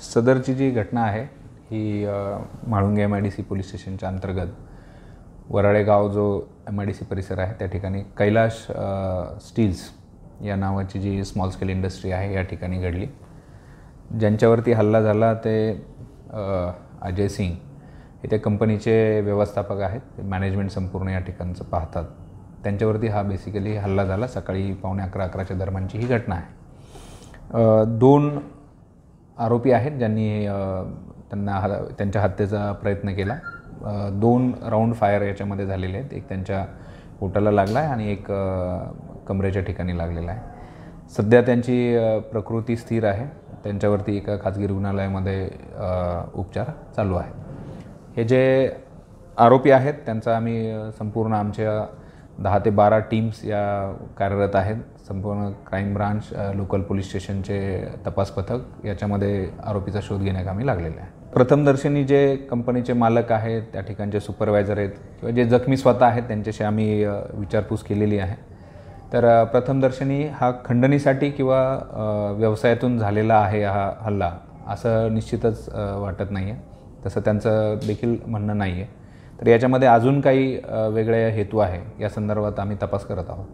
सदरची जी घटना आहे ही Mhalunge MIDC police स्टेशनच्या अंतर्गत वराळे गाव जो MIDC परिसर आहे त्या ठिकाणी कैलाश स्टील्स या नावाची जी स्मॉल स्केल इंडस्ट्री आहे या ठिकाणी घडली। ज्यांच्यावरती हल्ला झाला ते अजय सिंग हे त्या कंपनीचे व्यवस्थापक आहेत, मॅनेजमेंट संपूर्ण या ठिकाणचं पाहतात। त्यांच्यावरती हा बेसिकली हल्ला झाला। सकाळी 11:15-11च्या दरम्यानची ही घटना आहे। 2 आरोपी आहेत ज्यांनी त्यांच्या हत्येचा प्रयत्न केला। 2 राऊंड फायर याच्यामध्ये झालेले आहेत। एक त्यांच्या पोटाला लागला आहे आणि एक कमरेच्या ठिकाणी लागलेला आहे। सध्या त्यांची प्रकृती स्थिर आहे। त्यांच्यावरती एका खाजगी रुग्णालयामध्ये उपचार चालू आहेत। हे जे आरोपी आहेत त्यांचा आम्ही संपूर्ण आमच्या 10 ते 12 टीम्स या कार्यरत आहेत। संपूर्ण क्राईम ब्रांच, लोकल पोलीस स्टेशनचे तपास पथक याच्यामध्ये आरोपीचा शोध घेण्याकामी लागलेला आहे। प्रथमदर्शनी जे कंपनीचे मालक आहेत, त्या ठिकाणचे सुपरवायझर आहेत किंवा जे जखमी स्वतः आहेत त्यांच्याशी आम्ही विचारपूस केलेली आहे। तर प्रथमदर्शनी हा खंडणीसाठी किंवा व्यवसायातून झालेला आहे हा हल्ला असं निश्चितच वाटत नाही आहे। तसं त्यांचं देखील म्हणणं नाही आहे। तर याच्यामध्ये अजून काही वेगळे हेतू आहे या संदर्भात आम्ही तपास करत आहोत।